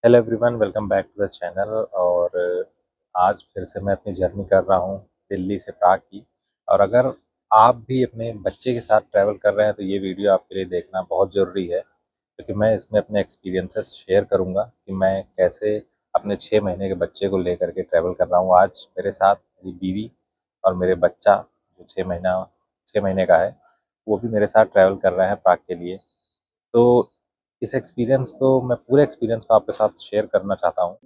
Hello everyone, welcome back to the channel. और आज फिर से मैं अपनी जर्नी कर रहा हूँ दिल्ली से प्राग की। और अगर आप भी अपने बच्चे के साथ ट्रैवल कर रहे हैं तो ये वीडियो आपके लिए देखना बहुत ज़रूरी है, क्योंकि मैं इसमें अपने एक्सपीरियंसेस शेयर करूँगा कि मैं कैसे अपने 6 महीने के बच्चे को लेकर के ट्रैवल कर रहा हूँ। आज मेरे साथ मेरी बीवी और मेरे बच्चा जो 6 महीने का है, वो भी मेरे साथ ट्रैवल कर रहे हैं प्राग के लिए। तो इस एक्सपीरियंस को मैं पूरे एक्सपीरियंस को आपके साथ शेयर करना चाहता हूँ।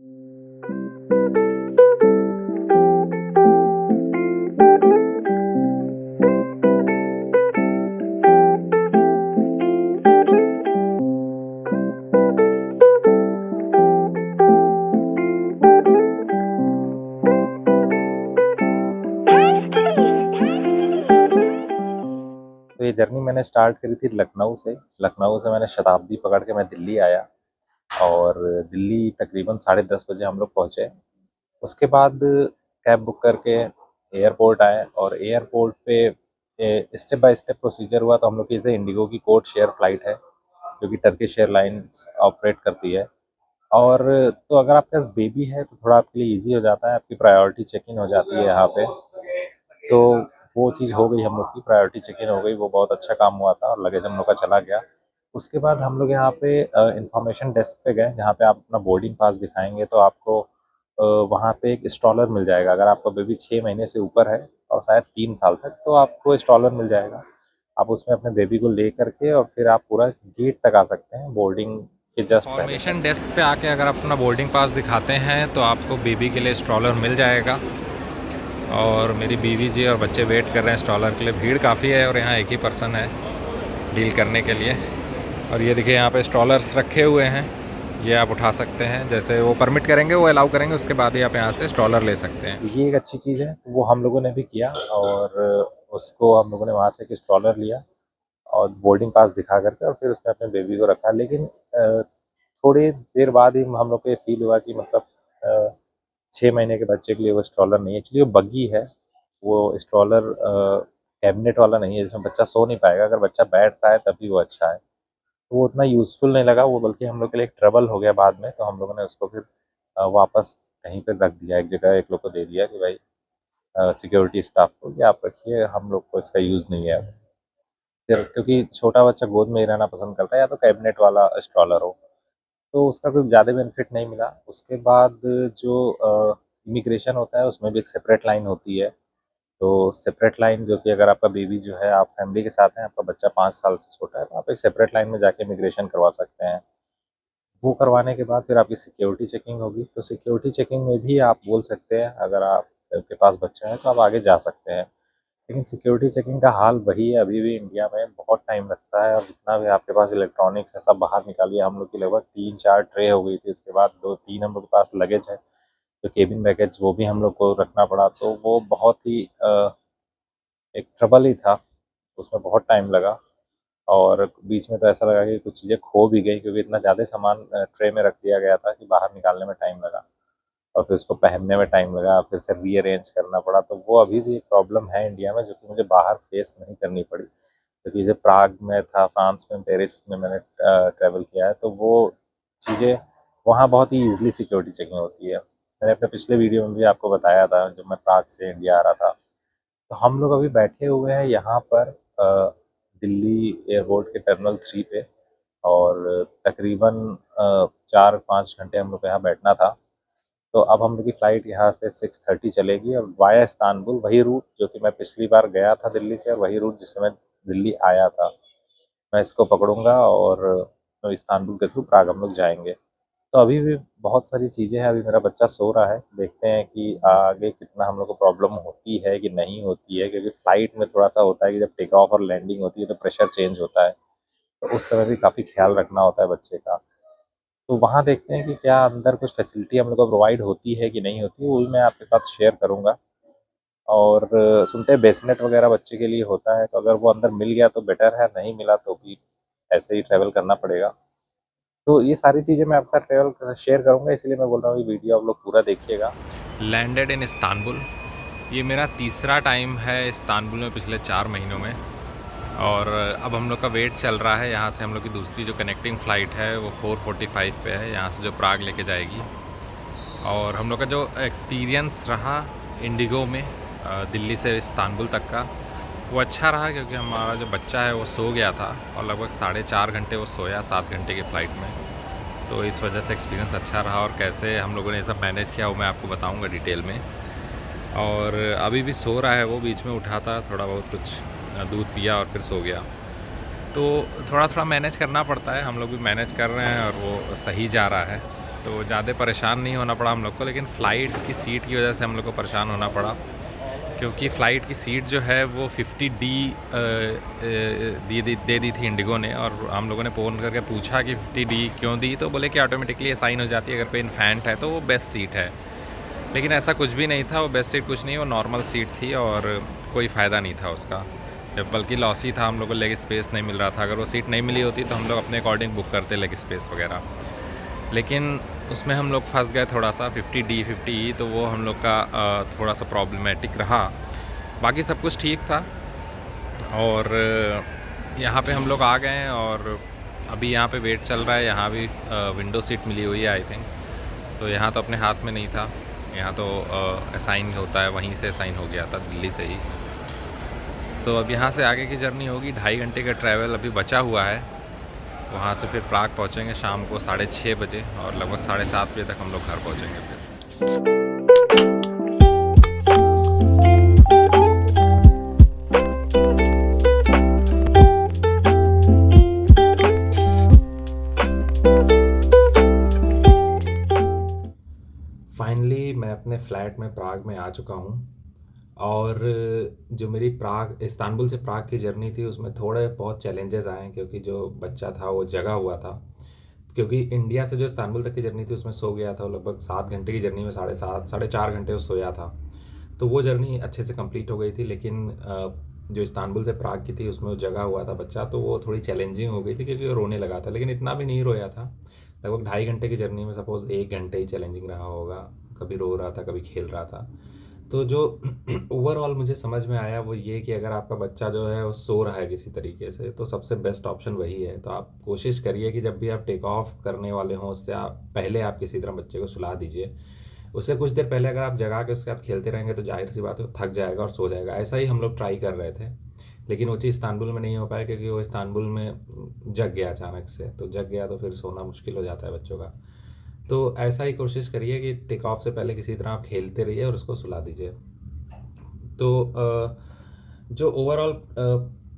तो ये जर्नी मैंने स्टार्ट करी थी लखनऊ से। लखनऊ से मैंने शताब्दी पकड़ के मैं दिल्ली आया, और दिल्ली तकरीबन 10:30 बजे हम लोग पहुँचे। उसके बाद कैब बुक करके एयरपोर्ट आए, और एयरपोर्ट पे स्टेप बाय स्टेप प्रोसीजर हुआ। तो हम लोग की जैसे इंडिगो की कोड शेयर फ्लाइट है, जो कि टर्किश एयरलाइंस ऑपरेट करती है। और तो अगर आपके पास बेबी है तो थोड़ा आपके लिए ईज़ी हो जाता है, आपकी प्रायोरिटी चेक इन हो जाती है यहाँ पे। तो वो चीज़ हो गई, हम लोग की प्रायोरिटी चेक इन हो गई, वो बहुत अच्छा काम हुआ था, और लगेज हम लोग का चला गया। उसके बाद हम लोग यहाँ पे इंफॉर्मेशन डेस्क पे गए, जहाँ पे आप अपना बोर्डिंग पास दिखाएंगे तो आपको वहाँ पे एक स्ट्रॉलर मिल जाएगा। अगर आपका बेबी 6 महीने से ऊपर है और शायद 3 साल तक, तो आपको स्ट्रॉलर मिल जाएगा। आप उसमें अपने बेबी को ले करके और फिर आप पूरा गेट तक आ सकते हैं, बोर्डिंग के जस्ट पहले। इंफॉर्मेशन डेस्क पे आके अगर आप अपना बोर्डिंग पास दिखाते हैं तो आपको बेबी के लिए स्ट्रॉलर मिल जाएगा। और मेरी बीवी जी और बच्चे वेट कर रहे हैं स्ट्रॉलर के लिए। भीड़ काफ़ी है और यहाँ एक ही पर्सन है डील करने के लिए। और ये देखिए यहाँ पे स्ट्रॉलर्स रखे हुए हैं, ये आप उठा सकते हैं। जैसे वो परमिट करेंगे, वो अलाउ करेंगे, उसके बाद ही आप यहाँ से स्ट्रॉलर ले सकते हैं। तो ये एक अच्छी चीज़ है, तो वो हम लोगों ने भी किया, और उसको हम लोगों ने वहाँ से एक स्ट्रॉलर लिया और बोर्डिंग पास दिखा करके, और फिर उसमें अपने बेबी को रखा। लेकिन थोड़ी देर बाद ही हम लोग को ये फील हुआ कि मतलब 6 महीने के बच्चे के लिए वो स्ट्रॉलर नहीं है, एक्चुअली वो बग्गी है। वो स्ट्रॉलर कैबिनेट वाला नहीं है, जिसमें बच्चा सो नहीं पाएगा। अगर बच्चा बैठ रहा है तभी वो अच्छा है। तो वो उतना यूज़फुल नहीं लगा वो, बल्कि हम लोग के लिए एक ट्रबल हो गया बाद में। तो हम लोगों ने उसको फिर वापस कहीं पे रख दिया, एक जगह एक लोग को दे दिया कि भाई सिक्योरिटी स्टाफ को कि आप रखिए, हम लोग को इसका यूज़ नहीं है अब। फिर क्योंकि छोटा बच्चा गोद में ही रहना पसंद करता है, या तो कैबिनेट वाला स्ट्रॉलर हो, तो उसका कोई ज़्यादा बेनिफिट नहीं मिला। उसके बाद जो इमिग्रेशन होता है, उसमें भी एक सेपरेट लाइन होती है। तो सेपरेट लाइन, जो कि अगर आपका बेबी जो है, आप फैमिली के साथ हैं, आपका बच्चा 5 साल से छोटा है, तो आप एक सेपरेट लाइन में जाके इमिग्रेशन करवा सकते हैं। वो करवाने के बाद फिर आपकी सिक्योरिटी चेकिंग होगी। तो सिक्योरिटी चेकिंग में भी आप बोल सकते हैं, अगर आपके पास बच्चा है तो आप आगे जा सकते हैं। लेकिन सिक्योरिटी चेकिंग का हाल वही है अभी भी इंडिया में, बहुत टाइम लगता है। और जितना भी आपके पास इलेक्ट्रॉनिक्स है सब बाहर निकालिए। हम लोग की लगभग 3-4 ट्रे हो गई थी, उसके बाद 2-3 हम लोग के पास लगेज है, जो केबिन बैगेज, वो भी हम लोग को रखना पड़ा। तो वो बहुत ही एक ट्रबल ही था, उसमें बहुत टाइम लगा। और बीच में तो ऐसा लगा कि कुछ चीज़ें खो भी गई, क्योंकि इतना ज़्यादा सामान ट्रे में रख दिया गया था कि बाहर निकालने में टाइम लगा, और फिर उसको पहनने में टाइम लगा, फिर से रीअरेंज करना पड़ा। तो वो अभी भी एक प्रॉब्लम है इंडिया में, जो कि मुझे बाहर फेस नहीं करनी पड़ी। क्योंकि जैसे प्राग में था, फ्रांस में, पेरिस में मैंने ट्रैवल किया है, तो वो चीज़ें वहाँ बहुत ही ईज़िली सिक्योरिटी चेकिंग होती है। मैंने अपने पिछले वीडियो में भी आपको बताया था, जब मैं प्राग से इंडिया आ रहा था। तो हम लोग अभी बैठे हुए हैं यहाँ पर दिल्ली एयरपोर्ट के टर्मिनल 3 पे, और तकरीबन 4-5 घंटे हम लोग को यहाँ बैठना था। तो अब हम लोग की फ़्लाइट यहाँ से 6:30 चलेगी, और वाया इस्तांबुल, वही रूट जो कि मैं पिछली बार गया था दिल्ली से, और वही रूट जिससे मैं दिल्ली आया था, मैं इसको पकड़ूँगा, और इस्तांबुल के थ्रू प्राग हम लोग जाएँगे। तो अभी भी बहुत सारी चीज़ें हैं, अभी मेरा बच्चा सो रहा है, देखते हैं कि आगे कितना हम लोग को प्रॉब्लम होती है कि नहीं होती है। क्योंकि फ़्लाइट में थोड़ा-सा होता है कि जब टेक ऑफ और लैंडिंग होती है तो प्रेशर चेंज होता है, तो उस समय भी काफ़ी ख़्याल रखना होता है बच्चे का। तो वहाँ देखते हैं कि क्या अंदर कुछ फैसिलिटी हम लोग को प्रोवाइड होती है कि नहीं होती है, वो भी मैं आपके साथ शेयर करूँगा। और सुनते हैं बेसनेट वगैरह बच्चे के लिए होता है, तो अगर वो अंदर मिल गया तो बेटर है, नहीं मिला तो भी ऐसे ही ट्रैवल करना पड़ेगा। तो ये सारी चीज़ें मैं आपके साथ ट्रैवल शेयर करूँगा, इसलिए मैं बोल रहा हूँ कि वीडियो आप लोग पूरा देखिएगा। Landed in Istanbul. ये मेरा तीसरा टाइम है इस्तांबुल में पिछले 4 महीनों में। और अब हम लोग का वेट चल रहा है। यहाँ से हम लोग की दूसरी जो कनेक्टिंग फ़्लाइट है वो 4:45 पे है, यहाँ से जो प्राग लेके जाएगी। और हम लोग का जो एक्सपीरियंस रहा इंडिगो में दिल्ली से इस्तांबुल तक का, वो अच्छा रहा, क्योंकि हमारा जो बच्चा है वो सो गया था और लगभग 4.5 घंटे वो सोया 7 घंटे की फ़्लाइट में। तो इस वजह से एक्सपीरियंस अच्छा रहा। और कैसे हम लोगों ने ये सब मैनेज किया वो मैं आपको बताऊंगा डिटेल में। और अभी भी सो रहा है वो, बीच में उठा था, थोड़ा बहुत कुछ दूध पिया और फिर सो गया। तो थोड़ा थोड़ा मैनेज करना पड़ता है, हम लोग भी मैनेज कर रहे हैं और वो सही जा रहा है। तो ज़्यादा परेशान नहीं होना पड़ा हम लोग को, लेकिन फ़्लाइट की सीट की वजह से हम लोग को परेशान होना पड़ा, क्योंकि फ़्लाइट की सीट जो है वो 50D दे दी थी इंडिगो ने। और हम लोगों ने फ़ोन करके पूछा कि 50D क्यों दी, तो बोले कि ऑटोमेटिकली असाइन हो जाती है, अगर कोई इन्फेंट है तो वो बेस्ट सीट है। लेकिन ऐसा कुछ भी नहीं था, वो बेस्ट सीट कुछ नहीं, वो नॉर्मल सीट थी और कोई फ़ायदा नहीं था उसका, जब बल्कि लॉस ही था। हम लोग को लेग स्पेस नहीं मिल रहा था। अगर वो सीट नहीं मिली होती तो हम लोग अपने अकॉर्डिंग बुक करते लेग स्पेस वगैरह, लेकिन उसमें हम लोग फंस गए थोड़ा सा 50D 50E, तो वो हम लोग का थोड़ा सा प्रॉब्लमेटिक रहा। बाकी सब कुछ ठीक था। और यहाँ पे हम लोग आ गए हैं और अभी यहाँ पे वेट चल रहा है। यहाँ भी विंडो सीट मिली हुई है आई थिंक। तो यहाँ तो अपने हाथ में नहीं था, यहाँ तो असाइन होता है, वहीं से असाइन हो गया था दिल्ली से ही। तो अब यहाँ से आगे की जर्नी होगी 2.5 घंटे का ट्रैवल अभी बचा हुआ है। वहाँ से फिर प्राग पहुँचेंगे शाम को 6:30 बजे और लगभग 7:30 बजे तक हम लोग घर पहुँचेंगे फिर। फाइनली मैं अपने फ्लैट में प्राग में आ चुका हूँ। और जो मेरी प्राग इस्तांबुल से प्राग की जर्नी थी उसमें थोड़े बहुत चैलेंजेस आए, क्योंकि जो बच्चा था वो जगा हुआ था। क्योंकि इंडिया से जो इस्तांबुल तक की जर्नी थी उसमें सो गया था, वो लगभग 7 घंटे की जर्नी में 4.5 घंटे वो सोया था। तो वो जर्नी अच्छे से कंप्लीट हो गई थी। लेकिन जो इस्तांबुल से प्राग की थी उसमें वो जगा हुआ था बच्चा, तो वो थोड़ी चैलेंजिंग हो गई थी, क्योंकि वो रोने लगा था, लेकिन इतना भी नहीं रोया था। लगभग 2.5 घंटे की जर्नी में सपोज़ 1 घंटे ही चैलेंजिंग रहा होगा, कभी रो रहा था कभी खेल रहा था। तो जो ओवरऑल मुझे समझ में आया वो ये कि अगर आपका बच्चा जो है वो सो रहा है किसी तरीके से, तो सबसे बेस्ट ऑप्शन वही है। तो आप कोशिश करिए कि जब भी आप टेक ऑफ करने वाले हों उससे आप पहले आप किसी तरह बच्चे को सुला दीजिए। उससे कुछ देर पहले अगर आप जगा के उसके साथ खेलते रहेंगे तो जाहिर सी बात है थक जाएगा और सो जाएगा। ऐसा ही हम लोग ट्राई कर रहे थे, लेकिन वो चीज़ इस्तांबुल में नहीं हो पाया, क्योंकि वो इस्तांबुल में जग गया अचानक से। तो जग गया तो फिर सोना मुश्किल हो जाता है बच्चों का। तो ऐसा ही कोशिश करिए कि टेक ऑफ से पहले किसी तरह आप खेलते रहिए और उसको सुला दीजिए। तो जो ओवरऑल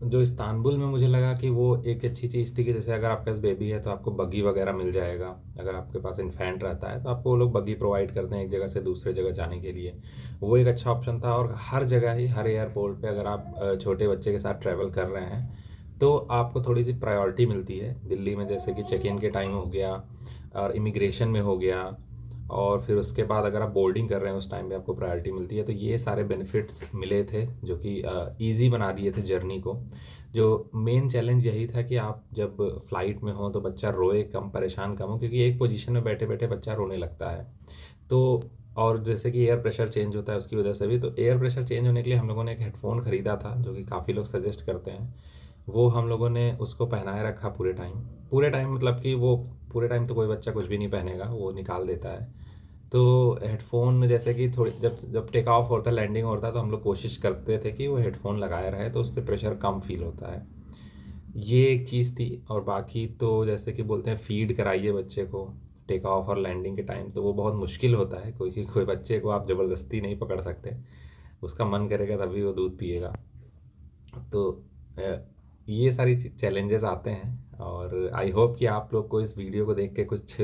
जो इस्तांबुल में मुझे लगा कि वो एक अच्छी चीज़ थी कि जैसे अगर आपके पास बेबी है तो आपको बग्गी वगैरह मिल जाएगा। अगर आपके पास इन्फेंट रहता है तो आपको वो लोग बग्गी प्रोवाइड करते हैं एक जगह से दूसरे जगह जाने के लिए। वो एक अच्छा ऑप्शन था। और हर जगह ही हर एयरपोर्ट पे अगर आप छोटे बच्चे के साथ ट्रैवल कर रहे हैं तो आपको थोड़ी सी प्रायोरिटी मिलती है। दिल्ली में जैसे कि चेक इन के टाइम हो गया और इमिग्रेशन में हो गया, और फिर उसके बाद अगर आप बोर्डिंग कर रहे हैं उस टाइम पे आपको प्रायोरिटी मिलती है। तो ये सारे बेनिफिट्स मिले थे जो कि ईज़ी बना दिए थे जर्नी को। जो मेन चैलेंज यही था कि आप जब फ़्लाइट में हो तो बच्चा रोए कम, परेशान कम हो, क्योंकि एक पोजीशन में बैठे बैठे बच्चा रोने लगता है। तो और जैसे कि एयर प्रेशर चेंज होता है उसकी वजह से भी, तो एयर प्रेशर चेंज होने के लिए हम लोगों ने एक हेडफ़ोन ख़रीदा था जो कि काफ़ी लोग सजेस्ट करते हैं। वो हम लोगों ने उसको पहनाए रखा पूरे टाइम मतलब कि वो पूरे टाइम तो कोई बच्चा कुछ भी नहीं पहनेगा, वो निकाल देता है। तो हेडफ़ोन जैसे कि थोड़ी जब जब टेक ऑफ होता है, लैंडिंग होता है, तो हम लोग कोशिश करते थे कि वो हेडफ़ोन लगाए रहे, तो उससे प्रेशर कम फ़ील होता है। ये एक चीज़ थी। और बाकी तो जैसे कि बोलते हैं फ़ीड कराइए बच्चे को टेक ऑफ और लैंडिंग के टाइम, तो वो बहुत मुश्किल होता है, क्योंकि कोई बच्चे को आप ज़बरदस्ती नहीं पकड़ सकते। उसका मन करेगा तभी वो दूध पिएगा। तो ये सारी चैलेंजेस आते हैं। और आई होप कि आप लोग को इस वीडियो को देख के कुछ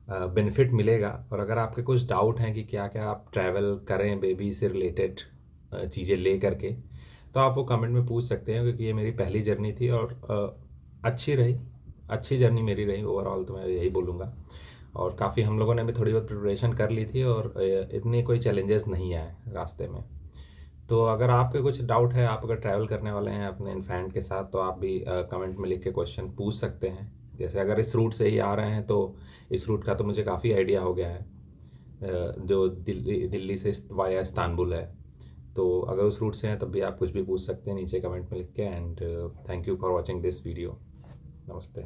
बेनिफिट मिलेगा। और अगर आपके कुछ डाउट हैं कि क्या क्या आप ट्रैवल करें बेबी से रिलेटेड चीज़ें ले करके, तो आप वो कमेंट में पूछ सकते हैं, क्योंकि ये मेरी पहली जर्नी थी और अच्छी रही, अच्छी जर्नी मेरी रही ओवरऑल, तो मैं यही बोलूँगा। और काफ़ी हम लोगों ने भी थोड़ी बहुत प्रिपरेशन कर ली थी और इतने कोई चैलेंजेस नहीं आए रास्ते में। तो अगर आपके कुछ डाउट है, आप अगर ट्रैवल करने वाले हैं अपने इन्फेंट के साथ, तो आप भी कमेंट में लिख के क्वेश्चन पूछ सकते हैं। जैसे अगर इस रूट से ही आ रहे हैं तो इस रूट का तो मुझे काफ़ी आइडिया हो गया है, जो दिल्ली से वाया इस्तांबुल है। तो अगर उस रूट से हैं तब भी आप कुछ भी पूछ सकते हैं नीचे कमेंट में लिख के। And thank you for watching this video. नमस्ते।